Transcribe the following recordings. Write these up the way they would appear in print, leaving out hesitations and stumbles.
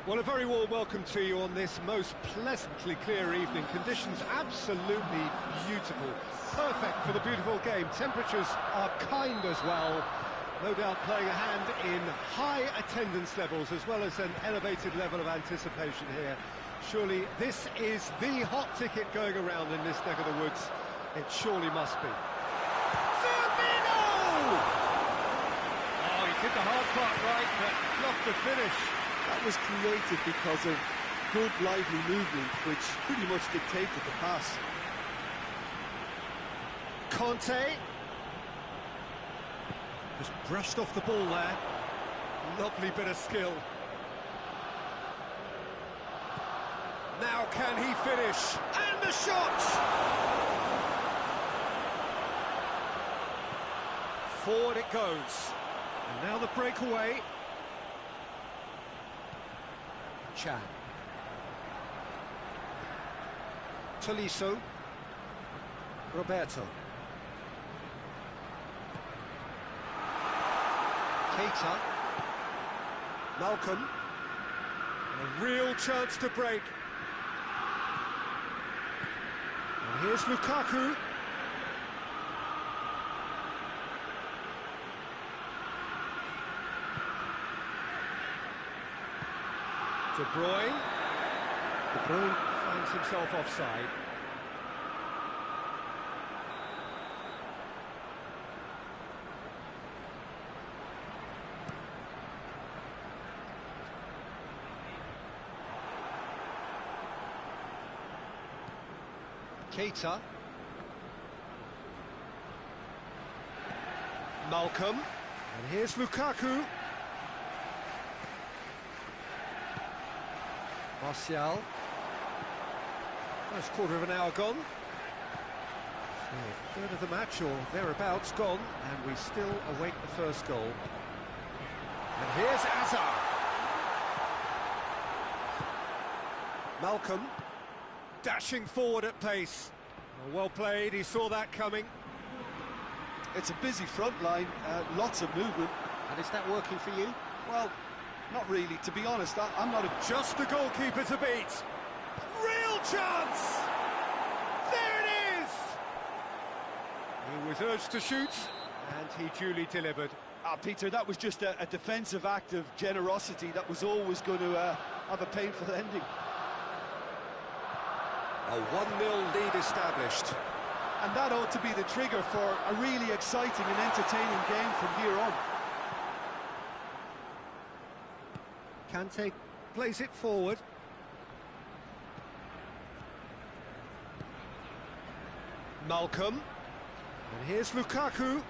Well, a very warm welcome to you on this most pleasantly clear evening. Conditions absolutely beautiful. Perfect for the beautiful game. Temperatures are kind as well. No doubt playing a hand in high attendance levels as well as an elevated level of anticipation here. Surely this is the hot ticket going around in this neck of the woods. It surely must be. Firmino! Oh, he did the hard part right, but fluffed the finish. That was created because of good, lively movement, which pretty much dictated the pass. Conte. Just brushed off the ball there. Lovely bit of skill. Now can he finish? And the shot! Forward it goes. And now the breakaway. Chan. Tolisso. Roberto. Keita. Malcolm. A real chance to break. And here's Lukaku. De Bruyne. De Bruyne finds himself offside. Keita. Malcolm. And here's Lukaku. Martial. First quarter of an hour gone. So a third of the match or thereabouts gone, and we still await the first goal. And here's Hazard. Malcolm dashing forward at pace. Well played, he saw that coming. It's a busy front line, lots of movement. And is that working for you? Well, not really, to be honest. I'm not a... Just the goalkeeper to beat. Real chance! There it is! He was urged to shoot, and he duly delivered. Peter, that was just a defensive act of generosity that was always going to have a painful ending. A 1-0 lead established. And that ought to be the trigger for a really exciting and entertaining game from here on. Kante plays it forward. Malcolm. And here's Lukaku.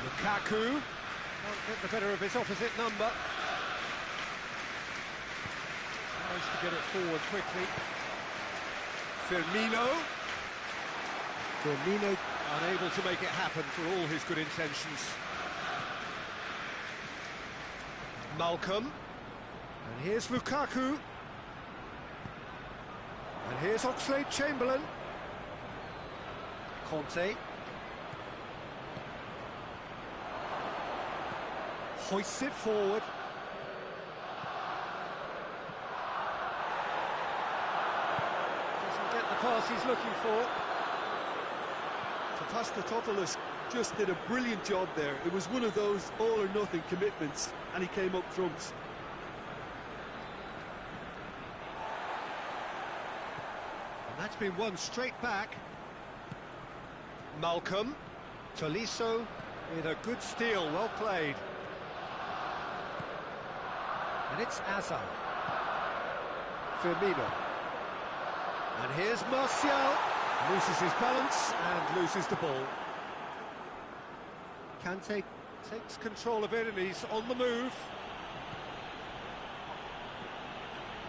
Lukaku. Can't get the better of his opposite number. Tries to get it forward quickly. Firmino. Firmino unable to make it happen for all his good intentions. Malcolm. And here's Lukaku. And here's Oxlade-Chamberlain. Conte. Hoists it forward. Doesn't get the pass he's looking for. Pastatopoulos just did a brilliant job there. It was one of those all-or-nothing commitments, and he came up trumps. And that's been won straight back. Malcolm. Tolisso with a good steal, well played. And it's Hazard. Firmino. And here's Martial. Loses his balance and loses the ball. Kante takes control of it and he's on the move.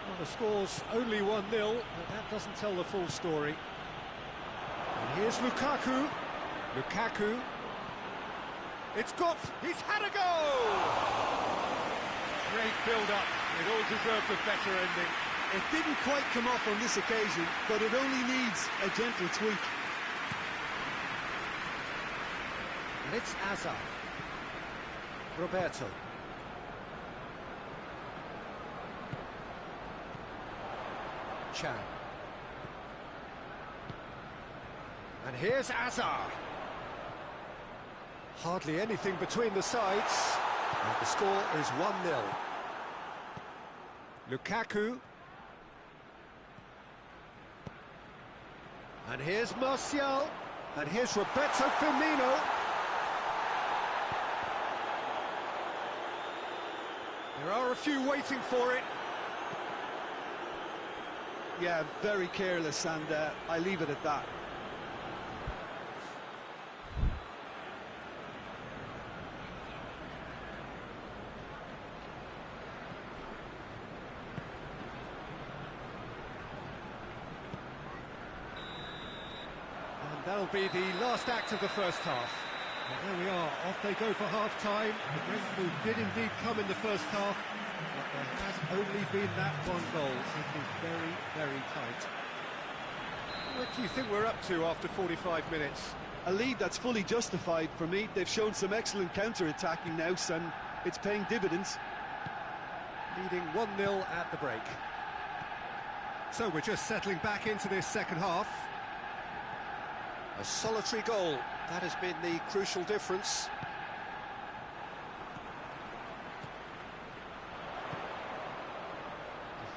Well, the score's only 1-0, but that doesn't tell the full story. And here's Lukaku. Lukaku. He's had a goal! Great build-up. It all deserved a better ending. It didn't quite come off on this occasion, but it only needs a gentle tweak. And it's Hazard. Roberto. Chan. And here's Azar. Hardly anything between the sides. And the score is 1-0. Lukaku. And here's Martial. And here's Roberto Firmino. There are a few waiting for it. Yeah, very careless, and I leave it at that. And that'll be the last act of the first half. Well, there we are, off they go for half-time. The breakthrough did indeed come in the first half, but there has only been that one goal. It is very, very tight. What do you think we're up to after 45 minutes? A lead that's fully justified for me. They've shown some excellent counter-attacking now, and it's paying dividends. Leading 1-0 at the break. So we're just settling back into this second half. A solitary goal, that has been the crucial difference.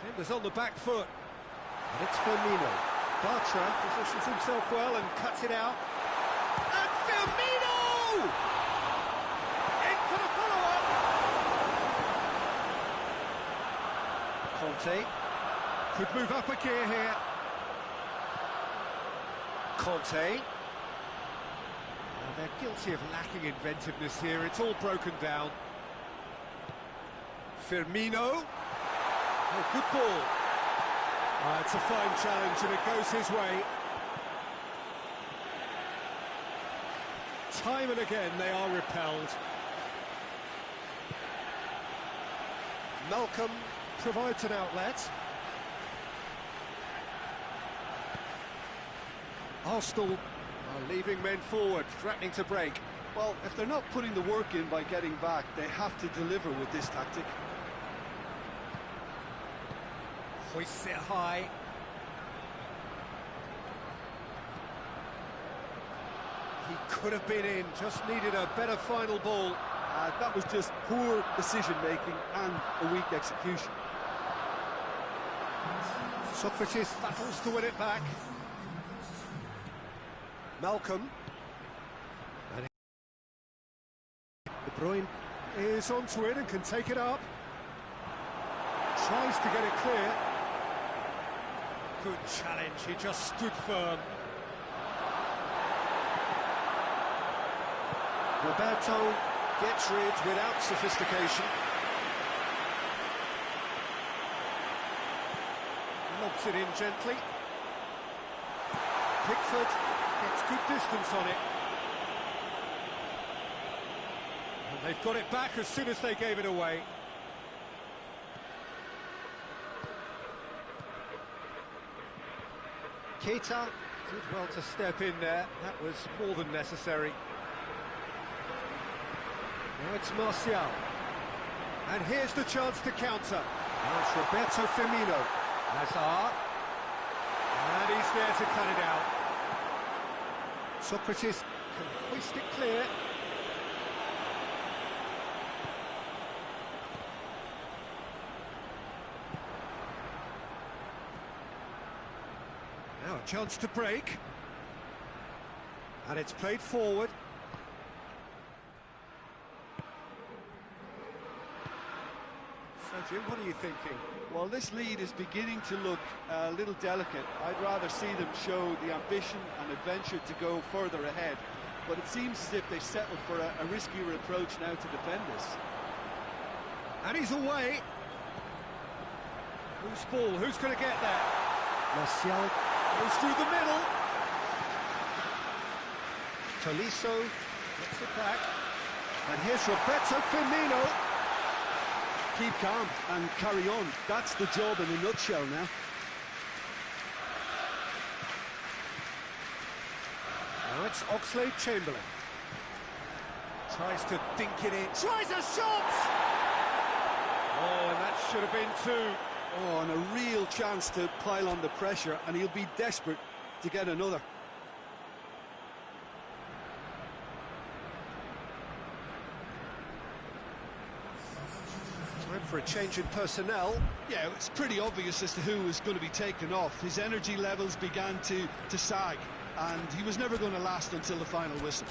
Defenders on the back foot. And it's Firmino. Bartra positions himself well and cuts it out. And Firmino! In for the follow-up! Conte could move up a gear here. Conte. They're guilty of lacking inventiveness here. It's all broken down. Firmino. Oh, good ball. It's a fine challenge and it goes his way. Time and again they are repelled. Malcolm provides an outlet. Arsenal are leaving men forward, threatening to break. Well, if they're not putting the work in by getting back, they have to deliver with this tactic. Hoists it high. He could have been in, just needed a better final ball. That was just poor decision-making and a weak execution. Socrates battles to win it back. Malcolm. And De Bruyne is onto it and can take it up. Tries to get it clear. Good challenge, he just stood firm. Roberto gets rid without sophistication. Lobs it in gently. Pickford gets good distance on it. And they've got it back as soon as they gave it away. Keita did well to step in there. That was more than necessary. Now it's Martial. And here's the chance to counter. Now it's Roberto Firmino. Hazard. And he's there to cut it out. Socrates can hoist it clear. Now a chance to break. And it's played forward. So, Jim, what are you thinking? Well, this lead is beginning to look a little delicate. I'd rather see them show the ambition and adventure to go further ahead. But it seems as if they settled for a riskier approach now to defend this. And he's away. Whose ball? Who's going to get that? Martial goes through the middle. Tolisso gets it back. And here's Roberto Firmino. Keep calm and carry on. That's the job in a nutshell now. Now it's Oxlade-Chamberlain. Tries to dink it in. Tries a shot! Oh, and that should have been two. Oh, and a real chance to pile on the pressure, and he'll be desperate to get another. Time for a change in personnel. Yeah, it's pretty obvious as to who was going to be taken off. His energy levels began to sag, and he was never going to last until the final whistle.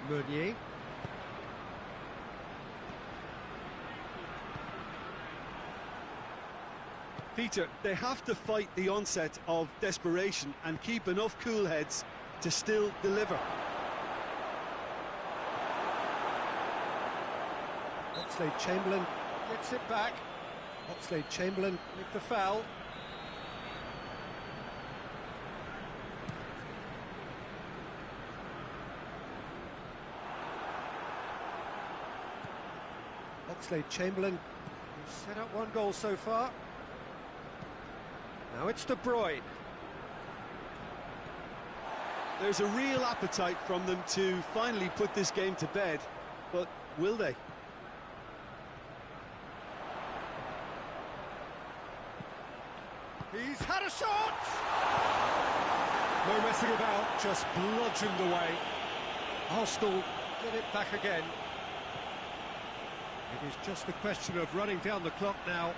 Meunier. Peter, they have to fight the onset of desperation and keep enough cool heads to still deliver. Oxlade-Chamberlain gets it back. Oxlade-Chamberlain with the foul. Oxlade-Chamberlain set up one goal so far. Now it's De Bruyne. There's a real appetite from them to finally put this game to bed, but will they? He's had a shot! No messing about, just bludgeoned away. Arsenal get it back again. It is just a question of running down the clock now.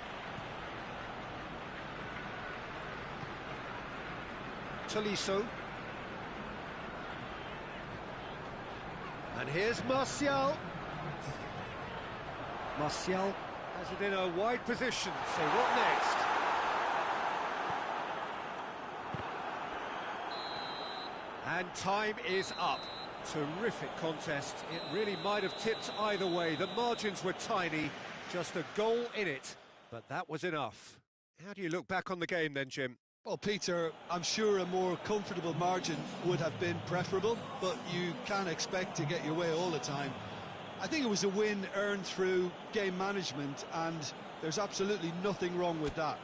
Tolisso. And here's Martial. Martial has it in a wide position, so what next? And time is up. Terrific contest. It really might have tipped either way. The margins were tiny, just a goal in it, but that was enough. How do you look back on the game then, Jim? Well, Peter, I'm sure a more comfortable margin would have been preferable, but you can't expect to get your way all the time. I think it was a win earned through game management, and there's absolutely nothing wrong with that.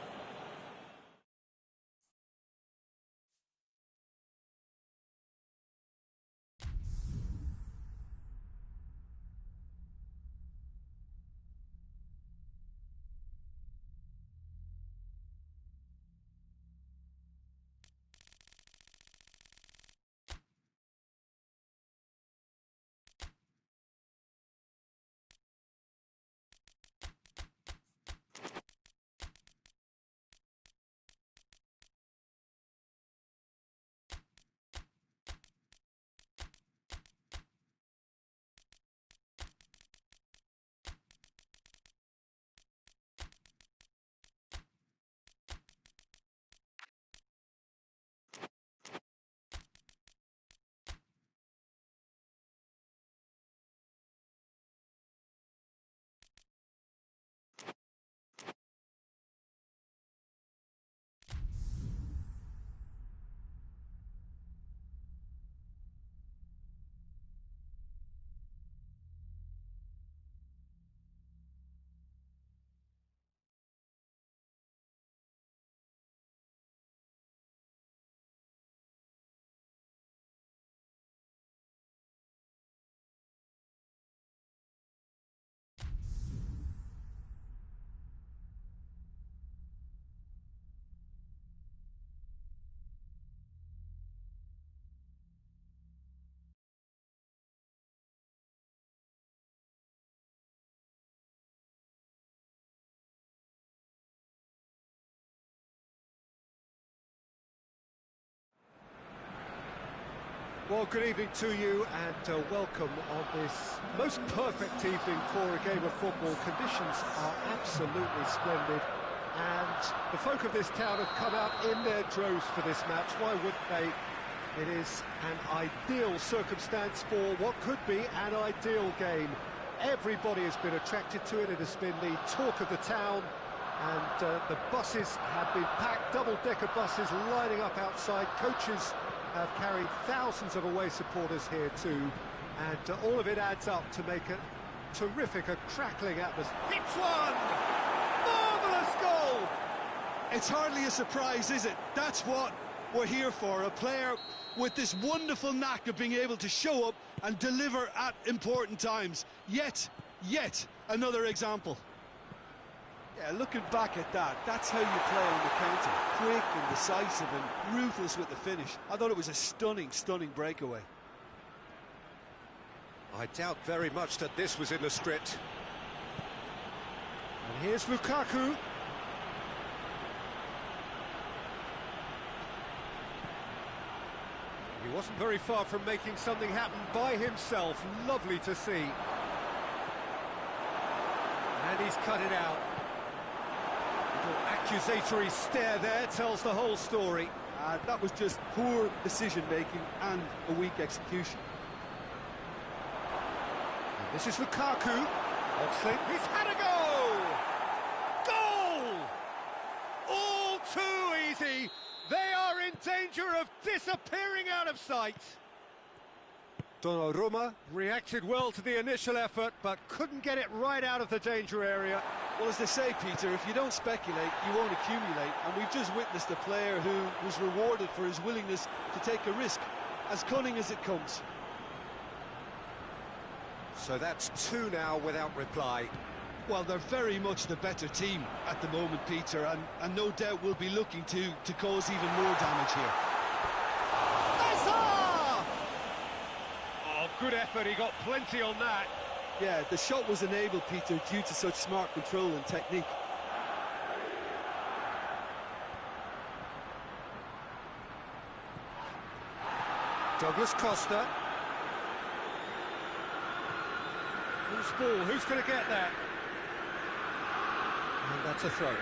Well, good evening to you and welcome on this most perfect evening for a game of football. Conditions are absolutely splendid. And the folk of this town have come out in their droves for this match. Why wouldn't they? It is an ideal circumstance for what could be an ideal game. Everybody has been attracted to it. It has been the talk of the town. And the buses have been packed, double-decker buses lining up outside. Coaches have carried thousands of away supporters here too. And all of it adds up to make a terrific, a crackling atmosphere. Hits one! Marvellous goal! It's hardly a surprise, is it? That's what we're here for, a player with this wonderful knack of being able to show up and deliver at important times. Yet another example. Yeah, looking back at that, that's how you play on the counter. Quick and decisive and ruthless with the finish. I thought it was a stunning breakaway. I doubt very much that this was in the script. And here's Lukaku. He wasn't very far from making something happen by himself. Lovely to see. And he's cut it out. Little accusatory stare there tells the whole story. That was just poor decision-making and a weak execution. And this is Lukaku. Oxlade, he's had a go! Goal! All too easy. They are in danger of disappearing out of sight. Donnarumma reacted well to the initial effort, but couldn't get it right out of the danger area. Well, as they say, Peter, if you don't speculate, you won't accumulate. And we've just witnessed a player who was rewarded for his willingness to take a risk, as cunning as it comes. So that's two now without reply. Well, they're very much the better team at the moment, Peter, and no doubt will be looking to cause even more damage here. Oh, good effort, he got plenty on that. Yeah, the shot was enabled, Peter, due to such smart control and technique. Douglas Costa. Who's ball? Who's going to get that? And that's a throw.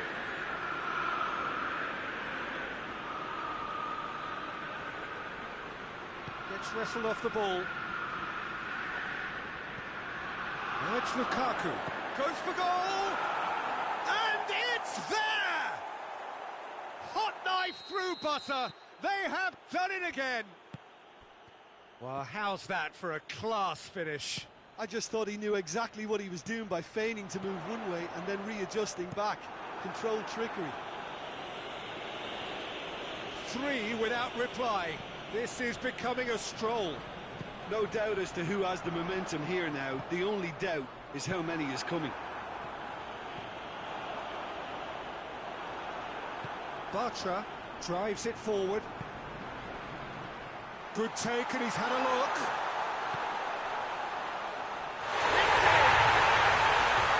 Gets wrestled off the ball. Now it's Lukaku. Goes for goal! And it's there! Hot knife through butter. They have done it again. Well, how's that for a class finish? I just thought he knew exactly what he was doing by feigning to move one way and then readjusting back. Controlled trickery. Three without reply. This is becoming a stroll. No doubt as to who has the momentum here now. The only doubt is how many is coming. Bartra drives it forward. Good take, and he's had a look.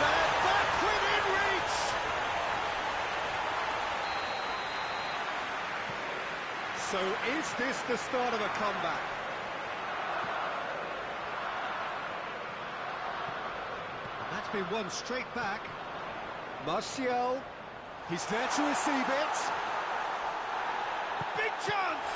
They're back within reach. So is this the start of a comeback? That's been won straight back. Martial, he's there to receive it. Big chance!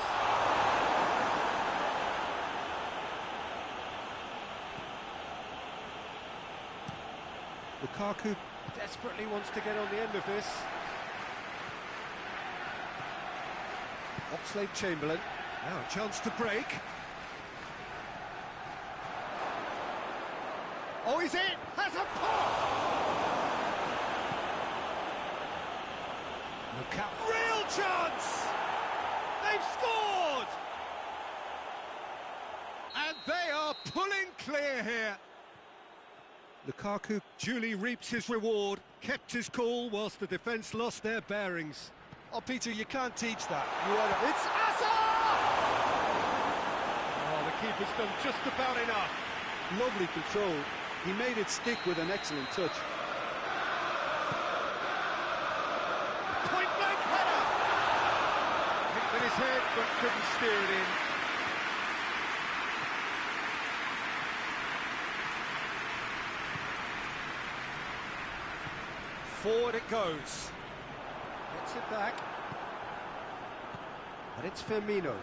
Lukaku desperately wants to get on the end of this. Oxlade-Chamberlain, now a chance to break. Oh, he's in! Has a pop! Lukaku, real chance! They've scored! And they are pulling clear here. Lukaku duly reaps his reward, kept his cool whilst the defence lost their bearings. Oh, Peter, you can't teach that. It's Asa! Oh, the keeper's done just about enough. Lovely control. He made it stick with an excellent touch. Point-blank header! Hit with his head, but couldn't steer it in. Forward it goes. Gets it back. And it's Firmino.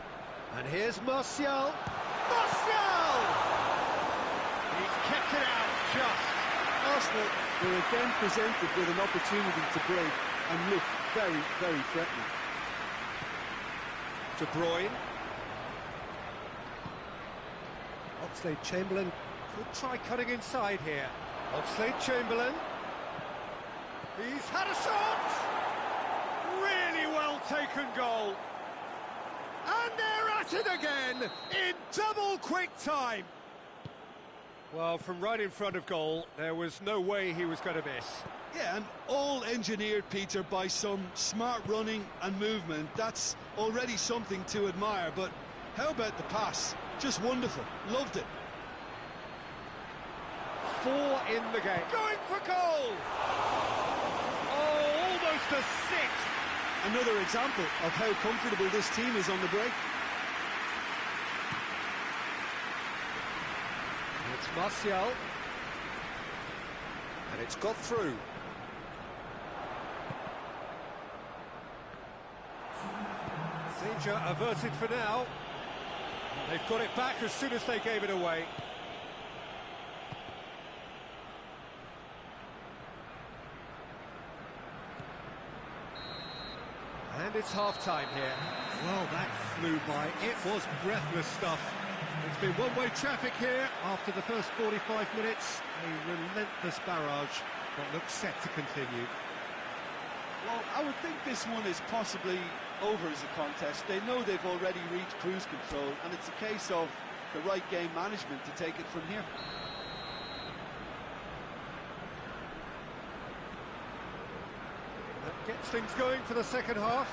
And here's Martial. Martial! He's kept it out just. Arsenal were again presented with an opportunity to break and look very, very threatening. De Bruyne. Oxlade-Chamberlain could try cutting inside here. Oxlade-Chamberlain. He's had a shot! Really well taken goal. And they're at it again in double quick time. Well, from right in front of goal, there was no way he was going to miss. Yeah, and all engineered, Peter, by some smart running and movement. That's already something to admire, but how about the pass? Just wonderful. Loved it. 4 in the game. Going for goal! Oh, almost a 6th. Another example of how comfortable this team is on the break. It's Martial. And it's got through. Danger averted for now. And they've got it back as soon as they gave it away. And it's half-time here. Well, that flew by. It was breathless stuff. It's been one-way traffic here after the first 45 minutes. A relentless barrage, but looks set to continue. Well, I would think this one is possibly over as a contest. They know they've already reached cruise control, and it's a case of the right game management to take it from here. That gets things going for the second half.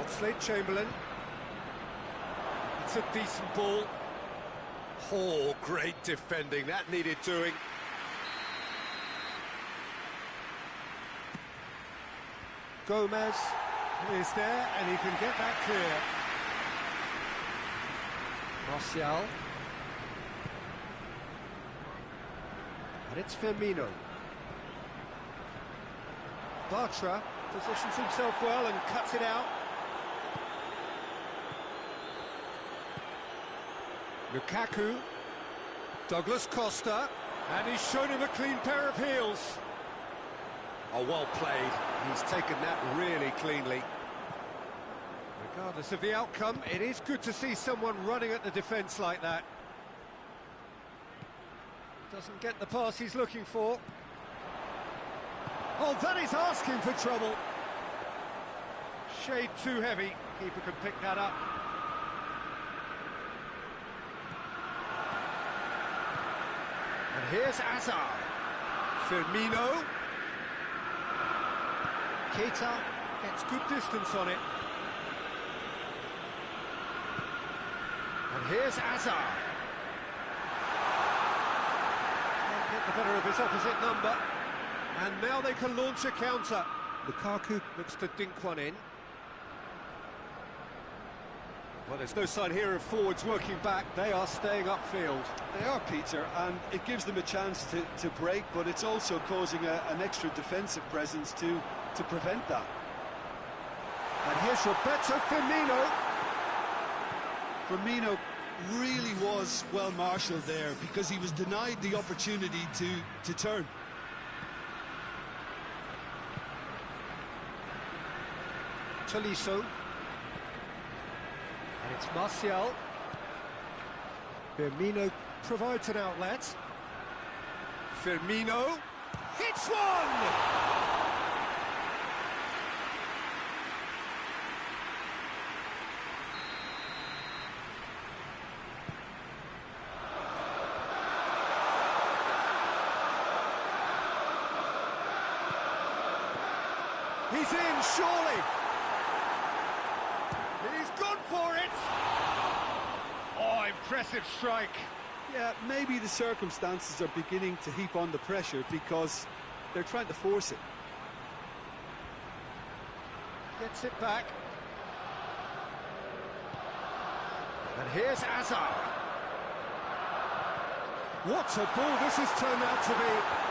Oxlade-Chamberlain. It's a decent ball. Oh, great defending. That needed doing. Gomez is there, and he can get that clear. Martial. And it's Firmino. Bartra positions himself well and cuts it out. Lukaku. Douglas Costa. And he's shown him a clean pair of heels. Oh, well played. He's taken that really cleanly. Regardless of the outcome, it is good to see someone running at the defence like that. Doesn't get the pass he's looking for. Oh, that is asking for trouble. Shade too heavy. Keeper can pick that up. And here's Hazard. Firmino. Keita gets good distance on it. And here's Hazard. Can't get the better of his opposite number. And now they can launch a counter. Lukaku looks to dink one in. Well, there's no sign here of forwards working back. They are staying upfield. They are, Peter, and it gives them a chance to break, but it's also causing an extra defensive presence to prevent that. And here's Roberto Firmino. Firmino really was well marshalled there because he was denied the opportunity to turn. Tolisso. And it's Martial. Firmino provides an outlet. Firmino hits one! He's in, surely! He's gone for it! Oh, impressive strike. Yeah, maybe the circumstances are beginning to heap on the pressure because they're trying to force it. Gets it back. And here's Hazard. What a ball this has turned out to be.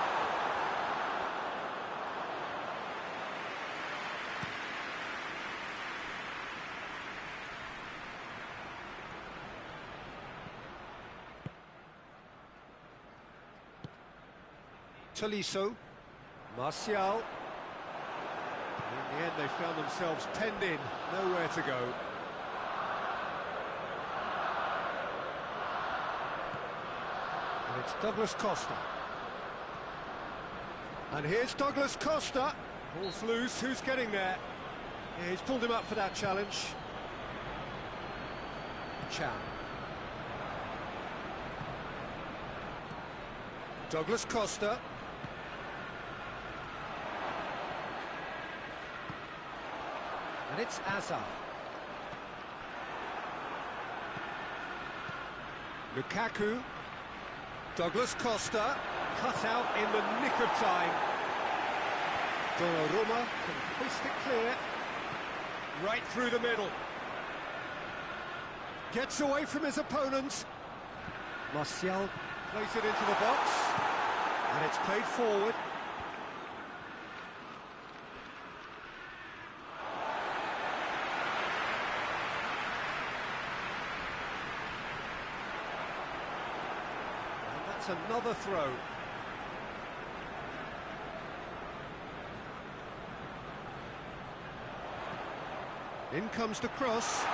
Tolisso, Martial. In the end, they found themselves penned in, nowhere to go. And it's Douglas Costa. And here's Douglas Costa. Ball's loose, who's getting there? Yeah, he's pulled him up for that challenge. Chan. Douglas Costa. And it's Azar. Lukaku. Douglas Costa. Cut out in the nick of time. Donnarumma can hoist it clear. Right through the middle. Gets away from his opponent. Martial plays it into the box. And it's played forward. And that's another throw. In comes the cross.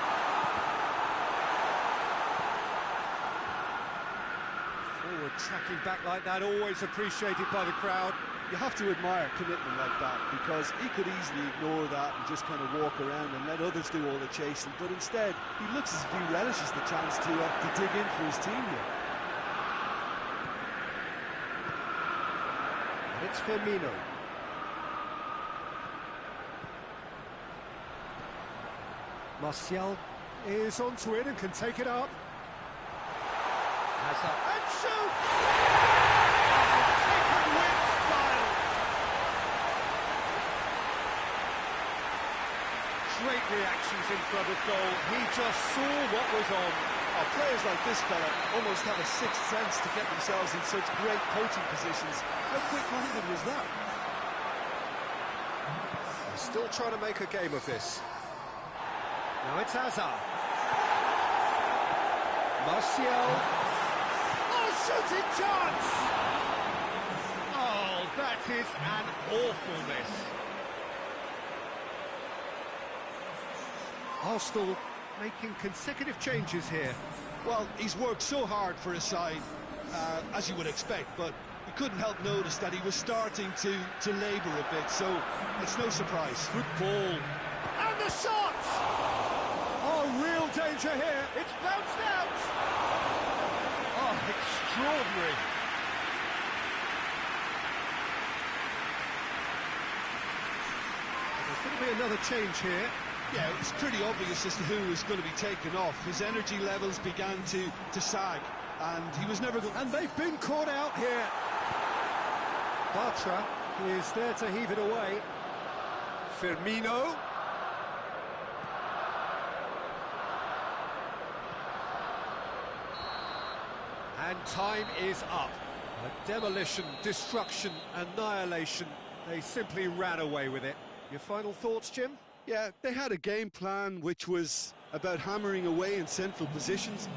Forward tracking back like that, always appreciated by the crowd. You have to admire commitment like that, because he could easily ignore that and just kind of walk around and let others do all the chasing, but instead he looks as if he relishes the chance to dig in for his team here. And it's Firmino. Martial is onto it and can take it up. Has that and shoots! Taken with style. Great reactions in front of goal. He just saw what was on. Oh, players like this fella almost have a sixth sense to get themselves in such great coaching positions. How quick-minded was that? They're still trying to make a game of this. Now it's Azar. Martial. Oh, shooting chance! Oh, that is an awfulness. Arsenal making consecutive changes here. Well, he's worked so hard for his side, as you would expect, but you couldn't help notice that he was starting to labour a bit, so it's no surprise. Good ball. And the shot! Oh, real danger here. It's bounced out. Oh, extraordinary. There's going to be another change here. Yeah, it's pretty obvious as to who was going to be taken off. His energy levels began to sag, and he was never going... And they've been caught out here. Bartra is there to heave it away. Firmino. And time is up. A demolition, destruction, annihilation. They simply ran away with it. Your final thoughts, Jim? Yeah, they had a game plan which was about hammering away in central positions.